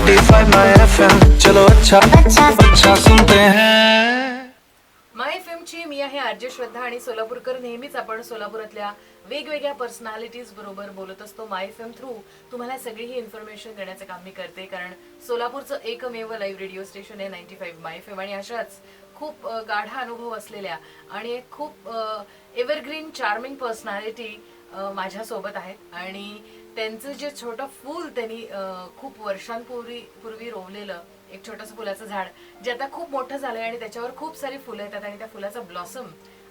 95 माय FM, चलो अच्छा सुनते हैं. माय एफएम ची मी आहे आरजे श्रद्धा आणि सोलापूरकर नेहमीच आपण सोलापुरातल्या वेगवेगळ्या पर्सनॅलिटीज बरोबर बोलत असतो. माय एफएम थ्रू तुम्हाला सगळी ही इन्फॉर्मेशन देण्याचं काम मी करते, कारण सोलापूरचं एकमेव लाईव्ह रेडिओ स्टेशन आहे 95 माय एफएम. आणि अशाच खूप गाढा अनुभव असलेल्या आणि एक खूप एव्हरग्रीन चार्मिंग पर्सनॅलिटी माझ्यासोबत आहेत. आणि त्यांचं जे छोटं फूल त्यांनी खूप वर्षांपूर्वी रोवलेलं एक छोटंसं फुलाचं झाड जे आता खूप मोठं झालंय आणि त्याच्यावर खूप सारी फुलं येतात आणि त्या फुलाचा ब्लॉसम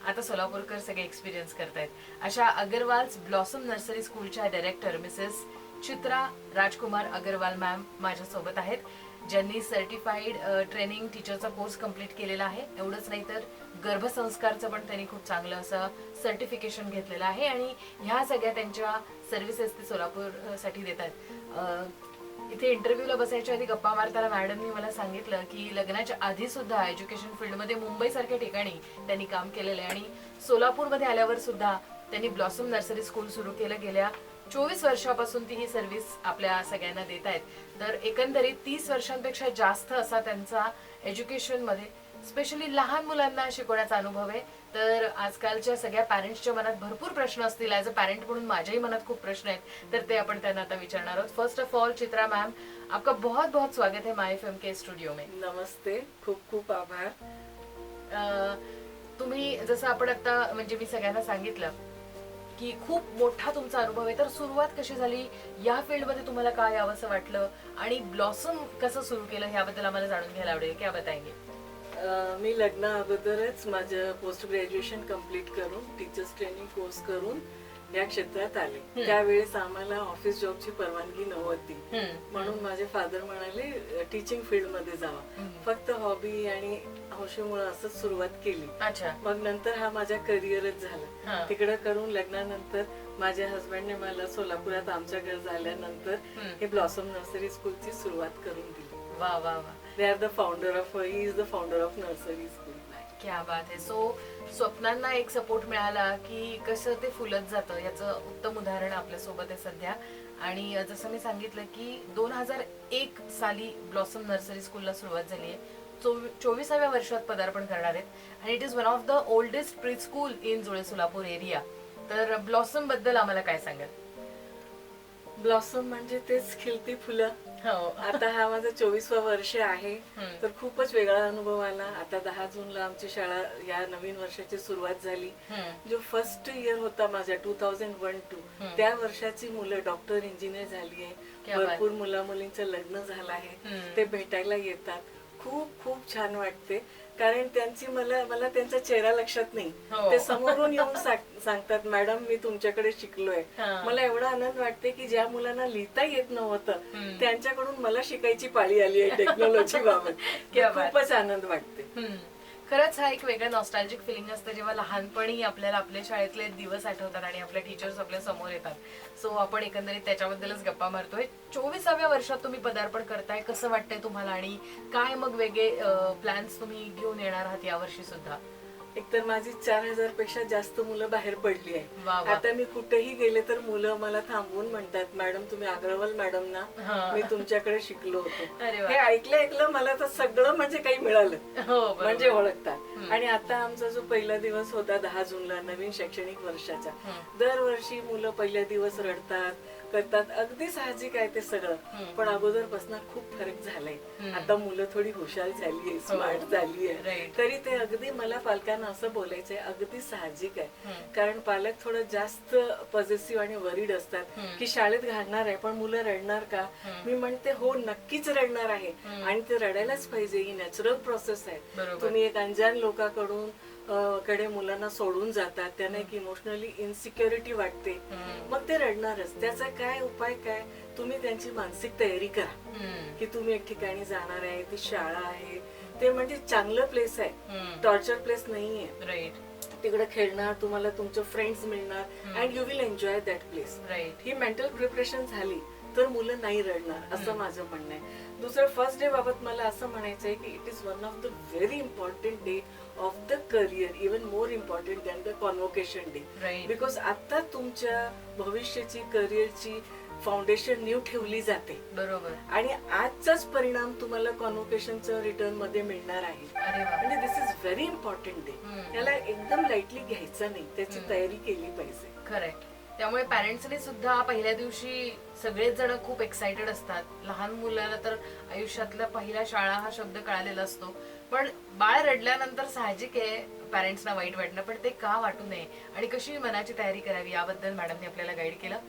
आता सोलापूरकर सगळे एक्सपिरियन्स करतायत. अशा अगरवाल्स ब्लॉसम नर्सरी स्कूलच्या डायरेक्टर मिसेस चित्रा राजकुमार अगरवाल मॅम माझ्यासोबत आहेत, ज्यांनी सर्टिफाईड ट्रेनिंग टीचरचा कोर्स कम्प्लीट केलेला आहे. एवढंच नाही तर गर्भसंस्कारचं पण त्यांनी खूप चांगलं असं सर्टिफिकेशन घेतलेलं आहे आणि ह्या सगळ्या त्यांच्या सर्व्हिसेस ते सोलापूर साठी देतात. इथे इंटरव्ह्यूला बसायच्या आधी गप्पा मारताना मॅडमनी मला सांगितलं की लग्नाच्या आधी सुद्धा एज्युकेशन फील्डमध्ये मुंबई सारख्या ठिकाणी त्यांनी काम केलेलं आहे आणि सोलापूरमध्ये आल्यावर सुद्धा त्यांनी ब्लॉसम नर्सरी स्कूल सुरू केलं. गेल्या 24 वर्षापासून ती ही सर्व्हिस आपल्या सगळ्यांना देत आहेत. तर एकंदरीत 30 वर्षांपेक्षा जास्त असा त्यांचा एज्युकेशन मध्ये स्पेशली लहान मुलांना शिकवण्याचा अनुभव आहे. तर आजकालच्या सगळ्या पॅरेंट्सच्या मनात भरपूर प्रश्न असतील, ॲज अ पॅरेंट म्हणून माझ्याही मनात खूप प्रश्न आहेत, तर ते आपण त्यांना आता विचारणार आहोत. First of all Chitra ma'am, आपका बहुत बहुत स्वागत है माय एफएम के स्टुडिओ में. नमस्ते, खूप खूप आभार. तुम्ही जसं आपण आता म्हणजे मी सगळ्यांना सांगितलं की खूप मोठा तुमचा अनुभव आहे, तर सुरुवात कशी झाली या फील्डमध्ये, तुम्हाला काय यावंसं वाटलं आणि ब्लॉसम कसं सुरू केलं याबद्दल आम्हाला जाणून घ्यायला आवडेल. क्या बताएंगे? मी लग्ना अगोदरच माझं पोस्ट ग्रॅज्युएशन कम्प्लीट करून टीचर्स ट्रेनिंग कोर्स करून या क्षेत्रात आले. त्यावेळेस आम्हाला ऑफिस जॉबची परवानगी नव्हती, म्हणून माझे फादर म्हणाले टीचिंग फील्ड मध्ये जावा. फक्त हॉबी आणि हौशीमुळे असंच सुरुवात केली. मग नंतर हा माझा करिअरच झाला. तिकडे करून लग्नानंतर माझ्या हस्बंडने मला सोलापुरात आमच्या घर झाल्यानंतर हे ब्लॉसम नर्सरी स्कूलची सुरुवात करून दिली. वा वा वा. They are the founder of, he is the founder of nursery school. क्या बात आहे. सो स्वप्नांना एक सपोर्ट मिळाला की कसं ते फुलत जातं याचं उत्तम उदाहरण आपल्या सोबत आहे सध्या. आणि जसं मी सांगितलं की 2001 साली ब्लॉसम नर्सरी स्कूलला सुरुवात झाली आहे. 24व्या वर्षात पदार्पण करणार आहेत आणि it is one of the oldest pre school in जुळे सोलापूर एरिया. तर ब्लॉसम बद्दल आम्हाला काय सांगाल? ब्लॉसम म्हणजे तेच खिलती फुलं. आता हा माझा 24वा वर्ष आहे, तर खूपच वेगळा अनुभव आला. आता 10 जूनला आमची शाळा या नवीन वर्षाची सुरुवात झाली. जो फर्स्ट इयर होता माझा 2001-2 त्या वर्षाची मुलं डॉक्टर इंजिनियर झाली आहे. भरपूर मुला मुलींचं लग्न झालं आहे. ते भेटायला येतात. खूप खूप छान वाटते, कारण त्यांची मला त्यांचा चेहरा लक्षात नाही. ते समोरून येऊन सांगतात मॅडम मी तुमच्याकडे शिकलोय. मला एवढा आनंद वाटते की ज्या मुलांना लिहिता येत नव्हतं त्यांच्याकडून मला शिकायची पाळी आली आहे टेक्नॉलॉजी बाबत. खूपच आनंद वाटते. खरंच हा एक वेगळं नॉस्टॅल्जिक फिलिंग असतं जेव्हा लहानपणी आपल्याला आपल्या शाळेतले दिवस आठवतात आणि आपल्या टीचर्स आपल्या समोर येतात. सो आपण एकंदरीत त्याच्याबद्दलच गप्पा मारतोय. 24व्या वर्षात तुम्ही पदार्पण करताय, कसं वाटतंय तुम्हाला आणि काय मग वेगळे प्लॅन्स तुम्ही घेऊन येणार आहात यावर्षी सुद्धा? एकतर माझी 4000 पेक्षा जास्त मुलं बाहेर पडली आहे. आता मी कुठेही गेले तर मुलं मला थांबवून म्हणतात मॅडम तुम्ही अग्रवाल मॅडम ना, मी तुमच्याकडे शिकलो होतो. हे ऐकलं मला तर सगळं म्हणजे काही मिळालं, म्हणजे ओळखतात. आणि आता आमचा जो पहिला दिवस होता 10 जूनला नवीन शैक्षणिक वर्षाचा, दरवर्षी मुलं पहिल्या दिवस रडतात करतात, अगदी साहजिक आहे ते सगळं. पण अगोदरपासून खूप फरक झालाय. आता मुलं थोडी हुशार झालीये, स्मार्ट झालीये, तरी ते अगदी मला पालकांना असं बोलायचंय अगदी साहजिक आहे. कारण पालक थोडं जास्त पॉझिटिव्ह आणि वरीड असतात की शाळेत घालणार आहे पण मुलं रडणार का. मी म्हणते हो नक्कीच रडणार आहे आणि ते रडायलाच पाहिजे. ही नॅचरल प्रोसेस आहे. तुम्ही एक अनजान लोकांकडून कडे मुलांना सोडून जातात, त्यांना एक इमोशनली इन्सिक्युरिटी वाटते, मग ते रडणारच. त्याचा काय उपाय काय, तुम्ही त्यांची मानसिक तयारी करा की तुम्ही एक ठिकाणी जाणार आहे, ती शाळा आहे, ते म्हणजे चांगलं प्लेस आहे, टॉर्चर प्लेस नाहीये. तिकडे खेळणार, तुम्हाला तुमचे फ्रेंड्स मिळणार and you will enjoy that place. He mental preparation झाली तर मुलं नाही रडणार, असं माझं म्हणणं आहे. दुसरं फर्स्ट डे बाबत मला असं म्हणायचं आहे की it is one of the very important day of the career, even more important than the convocation day. Because आता तुमच्या भविष्याची करिअरची फाउंडेशन न्यू ठेवली जाते. बरोबर. आणि आजचा त्याचाच परिणाम तुम्हाला कॉन्व्होकेशनच्या रिटर्न मध्ये मिळणार आहे. म्हणजे दिस इज व्हेरी इम्पॉर्टंट डे. याला एकदम लाईटली घ्यायचं नाही, त्याची तयारी केली पाहिजे. करेक्ट. त्यामुळे पॅरेंट्सने सुद्धा पहिल्या दिवशी सगळेच जण खूप एक्साइटेड असतात. लहान मुलाला तर आयुष्यातला पहिला शाळा हा शब्द कळालेला असतो, पण बाळ रडल्यानंतर साहजिक आहे पॅरेंट्सना वाईट वाटणं, पण ते का वाटू नये आणि कशी मनाची तयारी करावी याबद्दल मॅडमने आपल्याला गाईड केलं.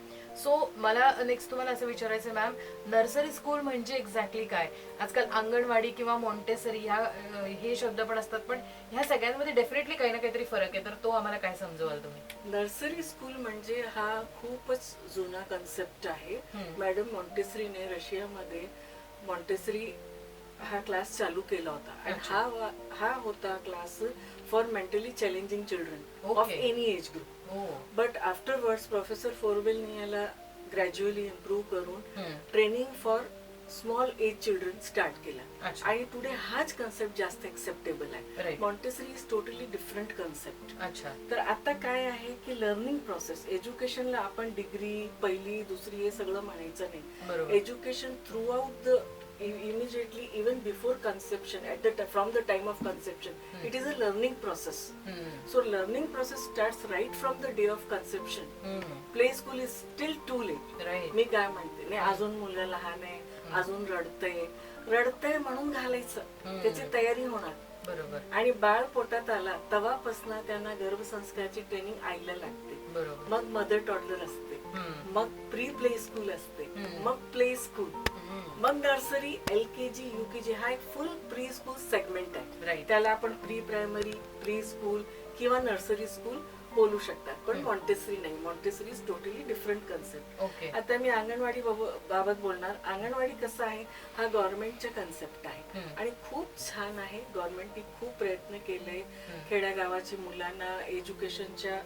सो मला नेक्स्ट तुम्हाला असं विचारायचं मॅम, नर्सरी स्कूल म्हणजे एक्झॅक्टली काय? आजकाल अंगणवाडी किंवा मॉन्टेसरी हे शब्द पण असतात, पण ह्या सगळ्यांमध्ये डेफिनेटली काही ना काहीतरी फरक आहे, तर तो आम्हाला काय समजवाल तुम्ही? नर्सरी स्कूल म्हणजे हा खूपच जुना कन्सेप्ट आहे. मॅडम मॉन्टेसरीने रशियामध्ये मॉन्टेसरी हा क्लास चालू केला होता आणि हा होता class for mentally challenging children of any age group. But afterwards professor फोरवेलने याला ग्रॅज्युअली इम्प्रूव्ह करून training for small age children start केला आणि टुडे हाच कन्सेप्ट जास्त एक्सेप्टेबल आहे. Montessori is totally different concept. तर आता काय आहे की लर्निंग प्रोसेस, एज्युकेशनला आपण डिग्री पहिली दुसरी हे सगळं म्हणायचं नाही. Education through out the immediately even before conception from the time of conception it is a learning process. So learning process starts right from the day of conception. Play school is still too late. मी काय म्हणते नाही, अजून मुलगा लहान आहे, अजून रडतंय म्हणून घालायचं, त्याची तयारी होणार. बरोबर. आणि बाळ पोटात आला तेव्हापासून त्यांना गर्भसंस्काराची ट्रेनिंग आईला लागते. मग मदर टॉडलर असते, मग प्री प्ले स्कूल असते, मग प्ले स्कूल, मग नर्सरी, LKG, UKG हा एक फुल प्री स्कूल सेगमेंट आहे. त्याला आपण प्री प्रायमरी, प्री स्कूल किंवा नर्सरी स्कूल बोलू शकतात, पण मॉन्टेसरी नाही. Montessori is totally different concept. आता मी अंगणवाडी बाबत बोलणार. अंगणवाडी कसं आहे, हा गव्हर्नमेंटचा कन्सेप्ट आहे आणि खूप छान आहे. गव्हर्नमेंटने खूप प्रयत्न केले खेड्यागावाची मुलांना एज्युकेशनच्या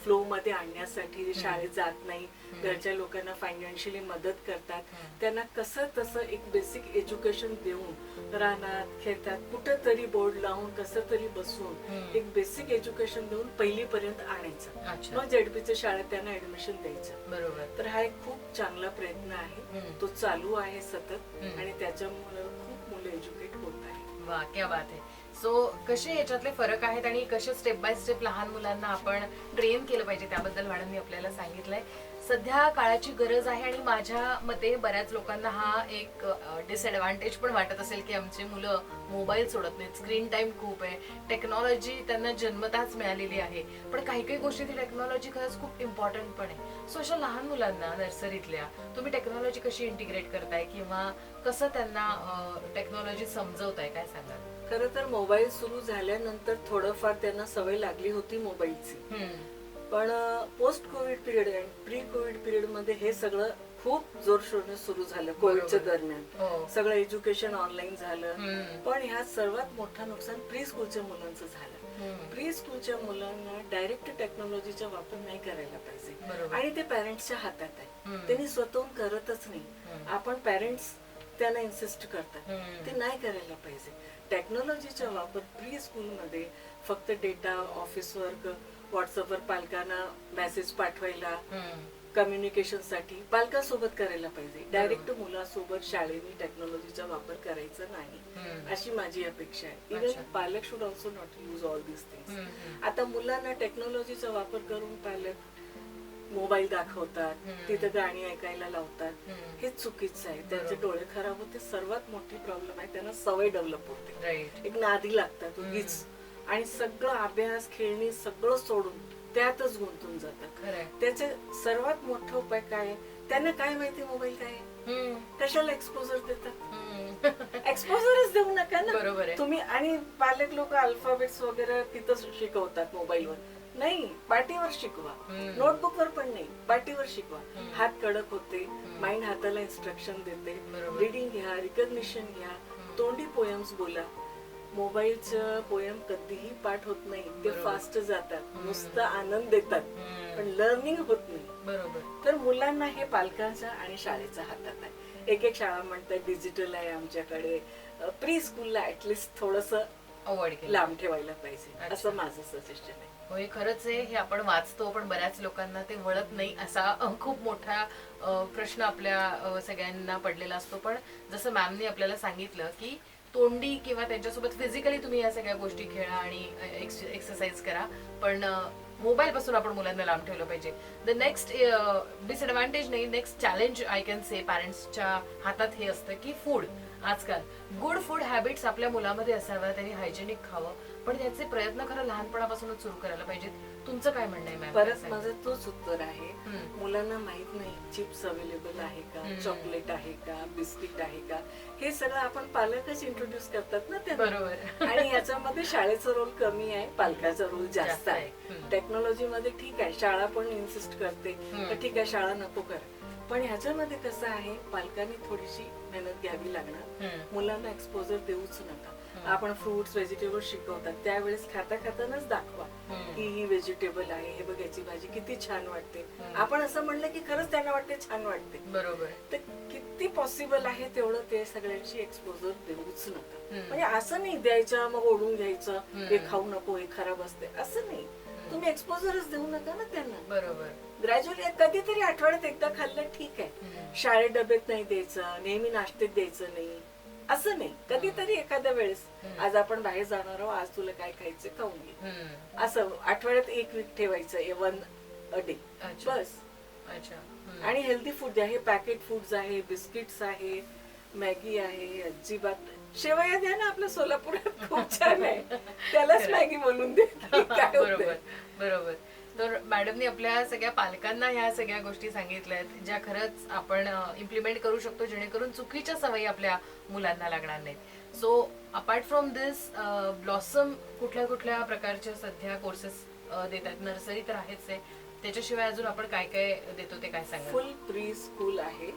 फ्लो मध्ये आणण्यासाठी. शाळेत जात नाही, घरच्या लोकांना फायनान्शियली मदत करतात, त्यांना कसं तसं एक बेसिक एज्युकेशन देऊन रानात खेळतात, कुठंतरी बोर्ड लावून कसं तरी बसून एक बेसिक एज्युकेशन देऊन पहिली पर्यंत आणायचं, मग ZP शाळेत त्यांना ऍडमिशन द्यायचं. बरोबर. तर हा एक खूप चांगला प्रयत्न आहे, तो चालू आहे सतत आणि त्याच्यामुळे खूप मुलं एज्युकेट होत आहे. वा, क्या बात आहे. सो कसे याच्यातले फरक आहेत आणि कसे स्टेप बाय स्टेप लहान मुलांना आपण ट्रेन केलं पाहिजे त्याबद्दल मॅडमनी आपल्याला सांगितलंय. सध्या काळाची गरज आहे आणि माझ्या मते बऱ्याच लोकांना हा एक डिसएडव्हान्टेज पण वाटत असेल की आमची मुलं मोबाईल सोडत नाहीत, स्क्रीन टाइम खूप आहे, टेक्नॉलॉजी त्यांना जन्मताच मिळालेली आहे, पण काही काही गोष्टी ती टेक्नॉलॉजी खरंच खूप इम्पॉर्टंट पण आहे. सो अशा लहान मुलांना नर्सरीतल्या तुम्ही टेक्नॉलॉजी कशी इंटिग्रेट करताय किंवा कसं त्यांना टेक्नॉलॉजी समजवताय, काय सांगाल? खरं तर मोबाईल सुरू झाल्यानंतर थोडंफार त्यांना सवय लागली होती मोबाईलची, पण पोस्ट कोविड पिरियड आणि प्री कोविड पिरियड मध्ये हे सगळं खूप जोरशोरने सुरू झालं. कोविडच्या दरम्यान सगळं एज्युकेशन ऑनलाईन झालं, पण ह्यात सर्वात मोठं नुकसान प्री स्कूलच्या मुलांचं झालं. प्री स्कूलच्या मुलांना डायरेक्ट टेक्नॉलॉजीचा वापर नाही करायला पाहिजे आणि ते पॅरेंट्सच्या हातात आहे, त्यांनी स्वतःहून करतच नाही. आपण पॅरेंट्स त्यांना इन्सिस्ट करतात, ते नाही करायला पाहिजे. टेक्नॉलॉजीचा वापर प्री स्कूलमध्ये फक्त डेटा, ऑफिस वर्क, व्हॉट्सअपवर पालकांना मेसेज पाठवायला, कम्युनिकेशन साठी पालकांसोबत करायला पाहिजे. डायरेक्ट मुलासोबत शाळेने टेक्नॉलॉजीचा वापर करायचा नाही, अशी माझी अपेक्षा आहे. इव्हन पालक should also not use all this things. आता मुलांना टेक्नॉलॉजीचा वापर करून पालक मोबाईल दाखवतात, तिथं गाणी ऐकायला लावतात, हे चुकीचं आहे. त्यांचे डोळे खराब होते, सर्वात मोठी प्रॉब्लेम आहे, त्यांना सवय डेव्हलप होते, एक नादी लागतात उगीच आणि सगळं अभ्यास, खेळणी सगळं सोडून त्यातच गुंतून जातात. त्याचे सर्वात मोठा उपाय काय आहे, त्यांना काय माहिती मोबाईल काय आहे, कशाला एक्सपोजर देतात? एक्सपोजरच देऊ नका ना तुम्ही. आणि पालक लोक अल्फाबेट्स वगैरे तिथंच शिकवतात मोबाईलवर, नाही पाटीवर शिकवा, नोटबुक वर पण नाही, पाटीवर शिकवा. हात कडक होते, माइंड हाताला इन्स्ट्रक्शन देते, रीडिंग घ्या, रिकग्निशन घ्या, तोंडी पोएम्स बोला. मोबाईलचं पोएम कधीही पाठ होत नाही, ते फास्ट जातात, नुसतं आनंद देतात, पण लर्निंग होत नाही. बरोबर. तर मुलांना हे पालकांच्या आणि शाळेच्या हातात आहे. एक एक शाळा म्हणतात डिजिटल आहे आमच्याकडे, प्री स्कूलला ऍटलिस्ट थोडस लांब ठेवायला पाहिजे, असं माझं सजेशन आहे. होय, खरंच आहे. हे आपण वाचतो पण बऱ्याच लोकांना ते वळत नाही असा खूप मोठा प्रश्न आपल्या सगळ्यांना पडलेला असतो. पण जसं मॅमनी आपल्याला सांगितलं की तोंडी किंवा त्यांच्यासोबत फिजिकली तुम्ही या सगळ्या गोष्टी खेळा आणि एक्सरसाइज करा, पण मोबाईल पासून आपण मुलांना लांब ठेवलं पाहिजे. द नेक्स्ट डिसएडव्हान्टेज नाही, next challenge I can say पॅरेंट्सच्या हातात हे असतं की फूड. आजकाल गुड फूड हॅबिट्स आपल्या मुलामध्ये असाव्या, त्यांनी हायजेनिक खावं, पण त्याचे प्रयत्न खरं लहानपणापासूनच सुरू करायला पाहिजेत. तुमचं काय म्हणणं आहे मॅम? परत माझं तोच उत्तर आहे, मुलांना माहित नाही चिप्स अवेलेबल आहे का, चॉकलेट आहे का, बिस्किट आहे का, हे सगळं आपण पालकच इंट्रोड्यूस करतात ना त्यांना. बरोबर. आणि याच्यामध्ये शाळेचा रोल कमी आहे, पालकाचा रोल जास्त आहे. टेक्नॉलॉजी मध्ये ठीक आहे, शाळा पण इन्सिस्ट करते तर ठीक आहे शाळा नको करा, पण ह्याच्यामध्ये कसं आहे, पालकांनी थोडीशी मेहनत घ्यावी लागणार. मुलांना एक्सपोजर देऊच नका. आपण फ्रुट्स व्हेजिटेबल शिकवतात त्यावेळेस खाता खातानाच दाखवा की ही व्हेजिटेबल आहे, हे बघ याची भाजी किती छान वाटते. आपण असं म्हणलं की खरंच त्यांना वाटते छान वाटते. बरोबर. तर किती पॉसिबल आहे तेवढं ते सगळ्यांची एक्सपोजर देऊच नका. म्हणजे असं नाही द्यायचं मग ओढून घ्यायचं, हे खाऊ नको, हे खराब असते, असं नाही. तुम्ही एक्सपोजरच देऊ नका ना त्यांना. बरोबर. ग्रॅज्युअली कधीतरी आठवड्यात एकदा खाल्लं ठीक आहे, शाळेत डब्यात नाही द्यायचं, नेहमी नाश्त्यात द्यायचं नाही, असं नाही. कधीतरी एखाद्या वेळेस आज आपण बाहेर जाणार आहोत, आज तुला काय खायचं खाऊन घे, असं आठवड्यात एक वीक ठेवायचं, 1 a day बस. आणि हेल्दी फूड आहे, पॅकेट फूड्स आहे, बिस्किट्स आहे, मॅगी आहे, अजिबात. शेवया द्या ना, आपल्या सोलापुरात खूप छान आहे, त्यालाच मॅगी बोलून दे. बरोबर बरोबर. तर मॅडमनी आपल्या सगळ्या पालकांना ह्या सगळ्या गोष्टी सांगितल्यात ज्या खरंच आपण इम्प्लिमेंट करू शकतो, जेणेकरून चुकीच्या सवयी आपल्या मुलांना लागणार नाहीत. So apart from this, blossom कुठल्या कुठल्या प्रकारच्या सध्या कोर्सेस देतात? नर्सरी तर आहेच आहे, त्याच्याशिवाय अजून आपण काय काय देतो ते काय सांगा? फुल प्री स्कूल आहे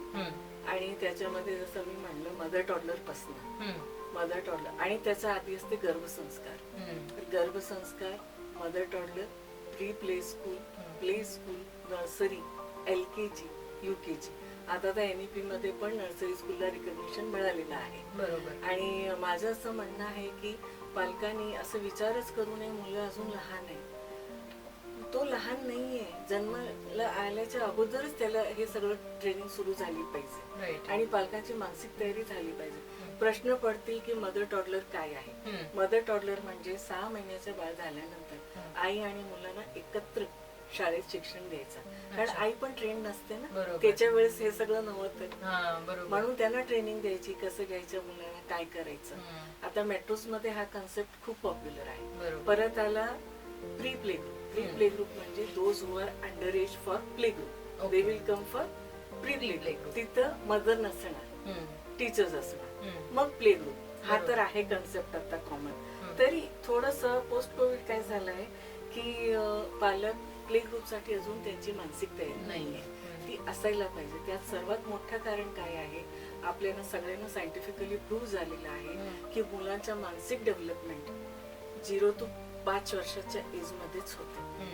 आणि त्याच्यामध्ये जसं मी म्हणलं मदर टॉडलर पासून, मदर टॉडलर आणि त्याच्या आधी असते गर्भसंस्कार. गर्भसंस्कार, mother toddler, pre play school, nursery, LKG, UKG. आता तर NEP मध्ये पण नर्सरी स्कूलला रिकग्निशन मिळालेलं आहे. बरोबर. आणि माझं असं म्हणणं आहे की पालकांनी असं विचारच करू नये, मुलं अजून लहान आहे, तो लहान नाहीये, जन्माला आल्याच्या अगोदरच त्याला हे सगळं ट्रेनिंग सुरू झाली पाहिजे आणि पालकांची मानसिक तयारी झाली पाहिजे. प्रश्न पडतील की मदर टॉडलर काय आहे? मदर टॉडलर म्हणजे 6 महिन्याचं बाळ झाल्यानंतर आई आणि मुलांना एकत्र शाळेत शिक्षण द्यायचं, कारण आई पण ट्रेन नसते ना, त्याच्या वेळेस हे सगळं नव्हतं, म्हणून त्यांना ट्रेनिंग द्यायची, कसं घ्यायचं मुलांना, काय करायचं. आता मेट्रोज मध्ये हा कन्सेप्ट खूप पॉप्युलर आहे. परत आला pre play group. Pre play group म्हणजे those who are under age for play group, they will come for pre play group. तिथं मदर नसणार, टीचर्स असणार, मग प्ले ग्रुप. हा तर आहे कन्सेप्ट आता कॉमन. तरी थोडस पोस्ट कोविड काय झालंय की पालक प्ले ग्रुप साठी अजून त्यांची मानसिक तयारी नाहीये, ती असायला पाहिजे. त्यात सर्वात मोठं कारण काय आहे, आपल्याला सगळ्यांना सायंटिफिकली प्रूव्ह झालेलं आहे की मुलांच्या मानसिक डेव्हलपमेंट 0 ते 5 वर्षाच्या एज मध्येच होते.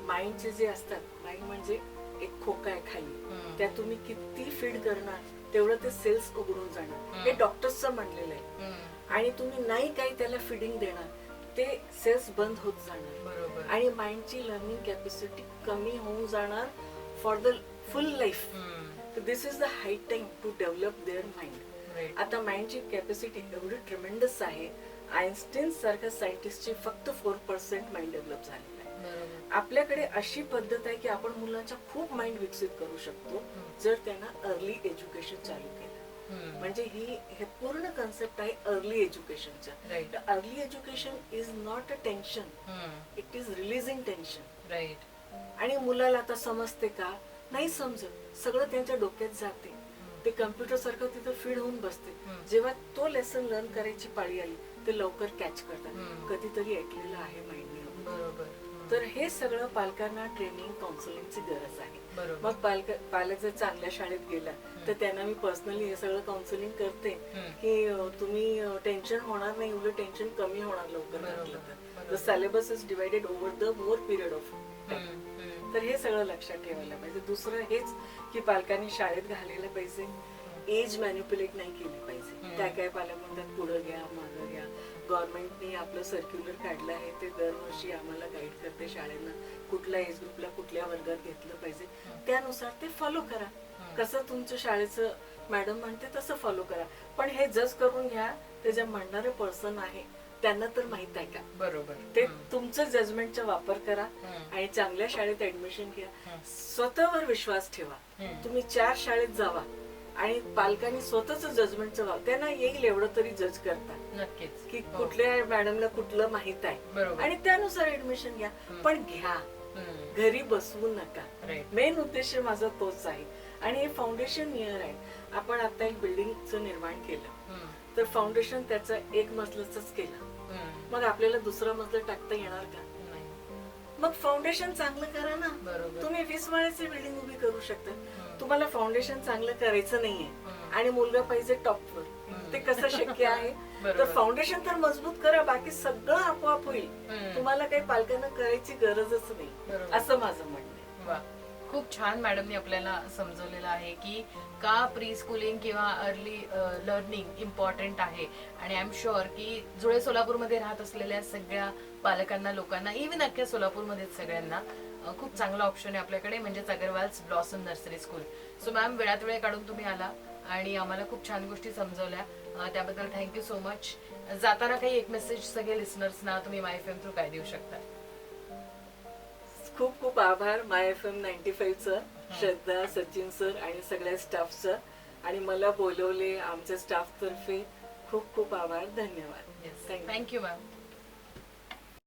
माइंडचे जे असतात, माइंड म्हणजे एक खोका आहे खाली, त्यात तुम्ही किती फीड करणार तेवढं ते सेल्स उघडून जाणार, हे डॉक्टर्सचं म्हणलेलं आहे. आणि तुम्ही नाही काही त्याला फिडिंग देणार, ते सेल्स बंद होत जाणार आणि माइंडची लर्निंग कॅपॅसिटी कमी होऊन जाणार for the full life. This is the high time to develop their mind. आता माइंडची कॅपॅसिटी एवढी ट्रिमेंडस आहे, आइन्स्टाईन सारख्या सायंटिस्टची फक्त 4% माइंड डेव्हलप झालेलं आहे. आपल्याकडे अशी पद्धत आहे की आपण मुलांचा खूप माइंड विकसित करू शकतो जर त्यांना अर्ली एज्युकेशन चालू केलं. म्हणजे हे पूर्ण कन्सेप्ट आहे अर्ली एज्युकेशनचा. Early education is not a tension, it is releasing tension. आणि मुलाला आता समजते का? नाही समजत, सगळं त्यांच्या डोक्यात जाते, ते कम्प्युटर सारखं तिथं फीड होऊन बसते. जेव्हा तो लेसन लर्न करायची पाळी आली ते लवकर कॅच करतात, कधीतरी ऐकलेलं आहे माइंडने. बरोबर. तर हे सगळं पालकांना ट्रेनिंग, काउन्सिलिंगची गरज आहे. मग पालक जर चांगल्या शाळेत गेला तर त्यांना मी पर्सनली हे सगळं काउन्सिलिंग करते की तुम्ही टेन्शन होणार नाही, उलट टेन्शन कमी होणार लवकर घातलं तर. The syllabus is divided over the more period of time. तर हे सगळं लक्षात ठेवायला पाहिजे. दुसरं हेच की पालकांनी शाळेत घालायला पाहिजे, एज मॅन्युप्युलेट नाही केली पाहिजे. काय काय पालक म्हणतात पुढं घ्या मागं घ्या, गव्हर्नमेंटने आपलं सर्क्युलर काढलं आहे ते दरवर्षी आम्हाला गाईड करते शाळेनं कुठल्या एज ग्रुपला कुठल्या वर्गात घेतलं पाहिजे त्यानुसार ते फॉलो करा. कसं तुमच्या शाळेचं मॅडम म्हणते तसं फॉलो करा. पण हे जज करून घ्या ते जे म्हणणारे पर्सन आहे त्यांना तर माहित आहे का. बरोबर. ते तुमचं जजमेंटचा वापर करा आणि चांगल्या शाळेत ऍडमिशन घ्या. स्वतःवर विश्वास ठेवा. तुम्ही 4 शाळेत जावा आणि पालकांनी स्वतःच जजमेंटचं वापर त्यांना येईल एवढं तरी जज करता नक्कीच की कुठल्या मॅडमला कुठलं माहित आहे आणि त्यानुसार ऍडमिशन घ्या. पण घ्या, घरी बसवू नका. मेन उद्देश माझा तोच आहे. आणि हे फाउंडेशन इयर आहे. आपण आता एक बिल्डिंगचं निर्माण केलं तर फाउंडेशन त्याचं 1 मजल्याच केलं. मग आपल्याला दुसरा मजला टाकता येणार का. मग फाउंडेशन चांगलं करा ना. तुम्ही 20 माळ्याची बिल्डिंग उभी करू शकता. तुम्हाला फाउंडेशन चांगलं करायचं नाहीये आणि मुलगा पाहिजे टॉपवर. ते कसं शक्य आहे. तर फाउंडेशन तर मजबूत करा. बाकी सगळं आपोआप होईल. तुम्हाला काही पालकांना करायची गरजच नाही असं माझं म्हणणं आहे. खूप छान मॅडमनी आपल्याला समजवलेलं आहे की का प्री स्कूलिंग किंवा अर्ली लर्निंग इम्पॉर्टंट आहे. आणि आय एम शुअर की जुळे सोलापूरमध्ये राहत असलेल्या सगळ्या पालकांना लोकांना इव्हन अख्ख्या सोलापूरमध्ये सगळ्यांना खूप चांगला ऑप्शन आहे आपल्याकडे म्हणजेच Agarwal's blossom nursery school. So ma'am वेळात वेळ काढून तुम्ही आला आणि आम्हाला खूप छान गोष्टी समजवल्या. त्याबद्दल थँक्यू सो मच. जाताना काही एक मेसेज सगळे लिसनर्सना तुम्ही माय एफएम थ्रू काय देऊ शकता. खूप खूप आभार माय FM 95चं, श्रद्धा, सचिन सर आणि सगळ्या स्टाफचं. आणि मला बोलवले आमच्या स्टाफ तर्फे खूप खूप आभार. धन्यवाद. Thank you ma'am.